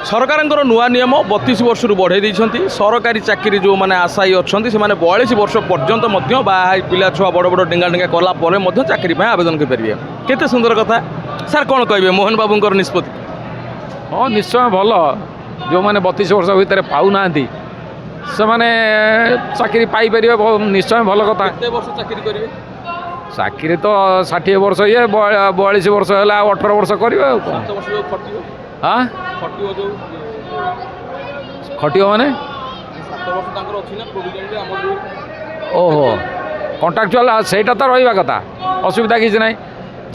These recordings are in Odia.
ସରକାରଙ୍କର ନୂଆ ନିୟମ 32 ବର୍ଷରୁ ବଢ଼େଇ ଦେଇଛନ୍ତି। ସରକାରୀ ଚାକିରି ଯେଉଁମାନେ ଆଶାୟୀ ଅଛନ୍ତି ସେମାନେ 42 ବର୍ଷ ପର୍ଯ୍ୟନ୍ତ ମଧ୍ୟ ବାହା ପିଲା ଛୁଆ ବଡ଼ ବଡ଼ ଡେଙ୍ଗା ଡେଙ୍ଗା କଲା ପରେ ମଧ୍ୟ ଚାକିରି ପାଇଁ ଆବେଦନ କରିପାରିବେ। କେତେ ସୁନ୍ଦର କଥା। ସାର୍ କ'ଣ କହିବେ ମୋହନ ବାବୁଙ୍କର ନିଷ୍ପତ୍ତି? ହଁ ନିଶ୍ଚୟ ଭଲ। ଯେଉଁମାନେ 32 ବର୍ଷ ଭିତରେ ପାଉନାହାନ୍ତି ସେମାନେ ଚାକିରି ପାଇପାରିବେ, ନିଶ୍ଚୟ ଭଲ କଥା। କେତେ ବର୍ଷ ଚାକିରି କରିବେ? ଚାକିରି ତ 60 ବର୍ଷ 42 ବର୍ଷ ହେଲେ ଆଉ 18 ବର୍ଷ କରିବେ ଆଉ କ'ଣ। 7 ବର୍ଷ ଖଟିବ। ହଁ ଖଟିବ ଯେଉଁ ଖଟିବ ମାନେ 7 ବର୍ଷ ତାଙ୍କର ଅଛି ନା ପ୍ରୋଭିଡେଣ୍ଟ ଆମର। ଓହୋ କଣ୍ଟ୍ରାକ୍ଚୁଆଲ ସେଇଟା ତ ରହିବା କଥା, ଅସୁବିଧା କିଛି ନାହିଁ।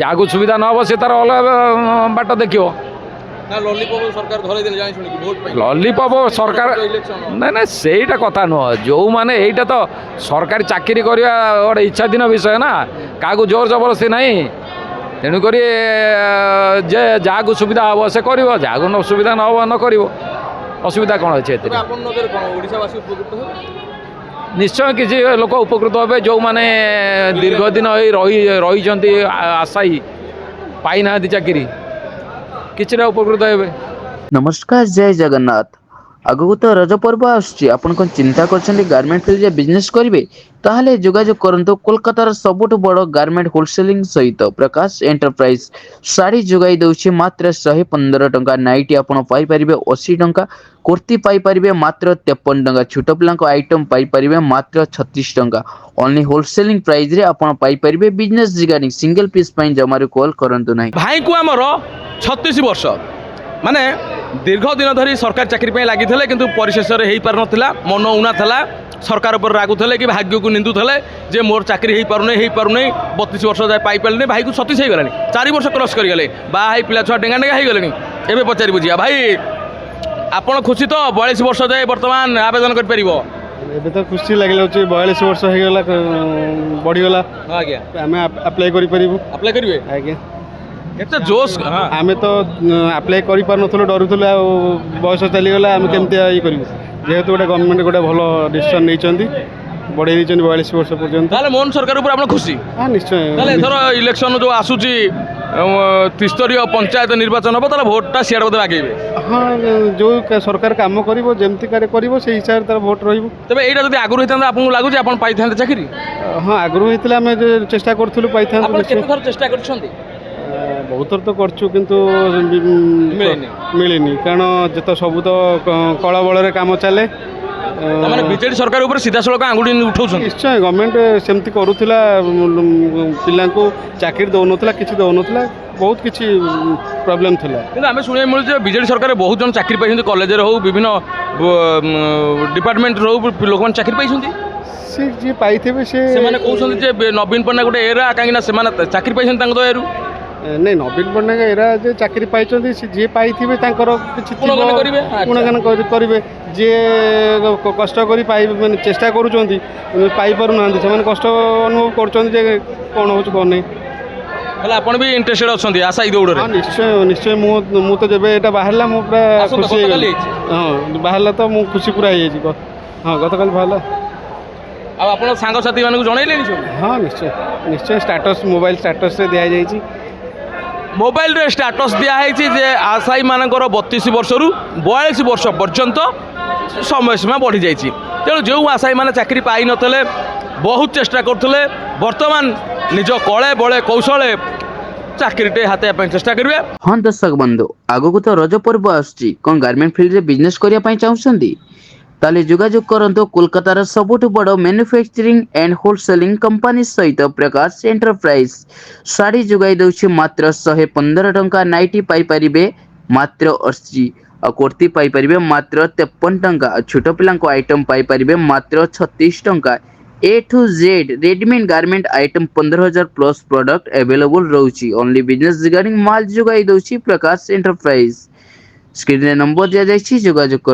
ଯାହାକୁ ସୁବିଧା ନ ହେବ ସେ ତାର ଅଲଗା ବାଟ ଦେଖିବ। ନା ଲଲିପପ ସରକାର ଧରେଇ ଦେଲେ ଜାଣି ଶୁଣିକି ଭୋଟ ପାଇଁ। ଲଲିପପ ସରକାର ନାଇଁ ନାଇଁ ସେଇଟା କଥା ନୁହଁ। ଯେଉଁମାନେ ଏଇଟା ତ ସରକାରୀ ଚାକିରି କରିବା ଗୋଟେ ଇଚ୍ଛାଧୀନ ବିଷୟ ନା, କାହାକୁ ଜୋର ଜବରଦସ୍ତି ନାହିଁ। ତେଣୁକରି ଯେ ଯାହାକୁ ସୁବିଧା ହେବ ସେ କରିବ, ଯାହାକୁ ସୁବିଧା ନ ହେବ ନ କରିବ। ଅସୁବିଧା କ'ଣ ଅଛି ଏଥିରେ? ଆପଣ ନଜରରେ କ'ଣ ଓଡ଼ିଶାବାସୀ ଉପକୃତ ହେବେ? ନିଶ୍ଚୟ କିଛି ଲୋକ ଉପକୃତ ହେବେ। ଯେଉଁମାନେ ଦୀର୍ଘ ଦିନ ରହିଛନ୍ତି ଆଶାୟୀ ପାଇନାହାନ୍ତି ଚାକିରି, କିଛିଟା ଉପକୃତ ହେବେ। नमस्कार जय जगन्नाथ। आगु तो रज पर्व आसुची, आपण कोन चिंता करछन्ती गारमेंट फील्ड रे बिजनेस करिवे ताहले जोगाजोग करंतु कोलकातार सबुठ बड़ गारमेंट होलसेलिंग सहित प्रकाश एंटरप्राइज साड़ी जोगाई दउछि मात्र 115 टंका। नाइटी आपण पाई परिबे 80 टंका, कुर्ती पाई परिबे मात्र 53 टंका, छोट पिलांको आइटम पाई परिबे मात्र 36 टंका। ओनली होलसेलिंग प्राइस रे आपण पाई परिबे बिजनेस जिगानी सिंगल पीस पई जमारे कॉल करंतु नाही। भाई को आमर 36 वर्ष माने दीर्घ दिन धरी सरकारी चाकरी पे लगी थे, किंतु परिशेष हो पार नाला, मन उना था, सरकार पर रागुले कि भाग्य को निंदुले जे मोर चाकरी हो पार 32 वर्ष जाए पाइपारे। भाई को 36 हो गला, 4 वर्ष क्रॉस करगले, बाई पिला छुआ डेंगा डेंगा हो गले। एवं पचारि बुझिया भाई आपण खुशी तो 42 वर्ष जाए बर्तमान आवेदन कर परिबो? ଏବେ ତ ଖୁସି ଲାଗିଲା, 42 ବର୍ଷ ହେଇଗଲା, ବଢ଼ିଗଲା। ଆଜ୍ଞା ଆମେ ଆପ୍ଲାଏ କରିପାରିବୁ। ଆପ୍ଲାଏ କରିବେ? ଆଜ୍ଞା କେତେ ଜୋସ୍। ଆମେ ତ ଆପ୍ଲାଏ କରିପାରୁନଥିଲୁ, ଡରୁଥିଲୁ। ଆଉ ବୟସ ଚାଲିଗଲା, ଆମେ କେମିତି ଇଏ କରିବୁ। ଯେହେତୁ ଗୋଟେ ଗଭର୍ଣ୍ଣମେଣ୍ଟ ଗୋଟେ ଭଲ ଡିସିସନ୍ ନେଇଛନ୍ତି, ବଢ଼େଇ ଦେଇଛନ୍ତି 42 ବର୍ଷ ପର୍ଯ୍ୟନ୍ତ। ତାହେଲେ ମୋହନ ସରକାର ଉପରେ ଆପଣ ଖୁସି? ହଁ ନିଶ୍ଚୟ। ତାହେଲେ ଏଥର ଇଲେକ୍ସନ ଯେଉଁ ଆସୁଛି ତ୍ରିସ୍ତରୀୟ ପଞ୍ଚାୟତ ନିର୍ବାଚନ ହେବ, ତାହେଲେ ଭୋଟଟା ସିଆଡ଼େ ବୋଧେ ମାଗିବେ? ହଁ ଯେଉଁ ସରକାର କାମ କରିବ, ଯେମିତି କରିବ ସେଇ ହିସାବରେ ତାର ଭୋଟ ରହିବ। ତେବେ ଏଇଟା ଯଦି ଆଗରୁ ହେଇଥାନ୍ତା ଆପଣଙ୍କୁ ଲାଗୁଛି ଆପଣ ପାଇଥାନ୍ତେ ଚାକିରି? ହଁ ଆଗରୁ ହେଇଥିଲେ ଆମେ ଚେଷ୍ଟା କରୁଥିଲୁ, ପାଇଥାନ୍ତୁ। ଆପଣ କେତେ ଥର ଚେଷ୍ଟା କରିଛନ୍ତି? ବହୁତ ଥର ତ କରୁଛୁ, କିନ୍ତୁ ମିଳିନି। କାରଣ ଯେତେ ସବୁ ତ କଳ ବଳରେ କାମ ଚାଲେ। ମାନେ ବିଜେଡି ସରକାର ଉପରେ ସିଧାସଳଖ ଆଙ୍ଗୁଠି ଉଠାଉଛନ୍ତି? ନିଶ୍ଚୟ। ଗଭର୍ଣ୍ଣମେଣ୍ଟ ସେମିତି କରୁଥିଲା, ପିଲାଙ୍କୁ ଚାକିରି ଦେଉନଥିଲା, କିଛି ଦେଉନଥିଲା, ବହୁତ କିଛି ପ୍ରୋବ୍ଲେମ୍ ଥିଲା। କିନ୍ତୁ ଆମେ ଶୁଣିବାକୁ ମିଳୁଛି ବିଜେଡି ସରକାର ବହୁତ ଜଣ ଚାକିରି ପାଇଛନ୍ତି, କଲେଜରେ ହେଉ ବିଭିନ୍ନ ଡିପାର୍ଟମେଣ୍ଟରେ ହେଉ ଲୋକମାନେ ଚାକିରି ପାଇଛନ୍ତି। ସେ ଯିଏ ପାଇଥିବେ ସେମାନେ କହୁଛନ୍ତି ଯେ ନବୀନ ପଟ୍ଟନାୟକ ଗୋଟେ ଏରା, କାହିଁକିନା ସେମାନେ ଚାକିରି ପାଇଛନ୍ତି ତାଙ୍କ ଦୟାରୁ। ନାଇଁ, ନବୀନ ପଟ୍ଟନାୟକ ଏରା ଯେ ଚାକିରି ପାଇଛନ୍ତି, ସେ ଯିଏ ପାଇଥିବେ ତାଙ୍କର କିଛି ଗୁଣଗାନ କରିବେ। ଯିଏ କଷ୍ଟ କରି ମାନେ ଚେଷ୍ଟା କରୁଛନ୍ତି, ପାଇପାରୁନାହାନ୍ତି, ସେମାନେ କଷ୍ଟ ଅନୁଭବ କରୁଛନ୍ତି ଯେ କ'ଣ ହେଉଛି କ'ଣ ନାହିଁ। ହେଲେ ଆପଣ ବି ଇଣ୍ଟରେଷ୍ଟେଡ୍ ଅଛନ୍ତି ଆଶାୟୀ ଦୌଡ଼ରେ? ନିଶ୍ଚୟ ନିଶ୍ଚୟ। ମୁଁ ତ ଯେବେ ଏଇଟା ବାହାରିଲା ମୁଁ ପୁରା ଖୁସି ହେଇଗଲି। ହଁ ବାହାରିଲା ତ ମୁଁ ଖୁସି ପୁରା ହେଇଯାଇଛି। ହଁ ଗତକାଲି ବାହାରିଲା। ଆଉ ଆପଣ ସାଙ୍ଗସାଥି ମାନଙ୍କୁ ଜଣାଇଲେଣି ସବୁ? ହଁ ନିଶ୍ଚୟ ନିଶ୍ଚୟ। ଷ୍ଟାଟସ୍ ମୋବାଇଲ ଷ୍ଟାଟସ୍ରେ ଦିଆଯାଇଛି। ମୋବାଇଲରେ ଷ୍ଟାଟସ୍ ଦିଆହେଇଛି ଯେ ଆଶାୟୀ ମାନଙ୍କର 32 ବର୍ଷରୁ 42 ବର୍ଷ ପର୍ଯ୍ୟନ୍ତ ସମୟସୀମା ବଢ଼ିଯାଇଛି। ତେଣୁ ଯେଉଁ ଆଶାୟୀ ମାନେ ଚାକିରି ପାଇନଥିଲେ, ବହୁତ ଚେଷ୍ଟା କରୁଥିଲେ, ବର୍ତ୍ତମାନ ନିଜ କଳେ ବଳେ କୌଶଳେ ଚାକିରିଟେ ହାତେଇବା ପାଇଁ ଚେଷ୍ଟା କରିବେ। हाँ दर्शक बंधु, आगु तो रज पर्व आसुची, कौन गारमेंट फील्ड रे बिजनेस करिया पई चाहुछंती ताले जोगाजोग करंतो कोलकातार सबुठ बड़ मैन्युफैक्चरिंग एंड होलसेलिंग कंपनी सहित प्रकाश एंटरप्राइज साड़ी जोगाई दउछि मात्र 115 टंका। नाइटी पाई परिबे मात्र 80, और कुर्ती पाई परिबे मात्र 53 टंका, छोट पिलांको आइटम पाई परिबे मात्र 36 टंका। A to Z readymade garment item 15,000 plus product available रहउछि। ओनली बिजनेस रिगार्डिंग माल जोगाई दउछि प्रकाश एंटरप्राइज। स्क्रीन रे नंबर दिया जाइछि, जोगाजोग कर।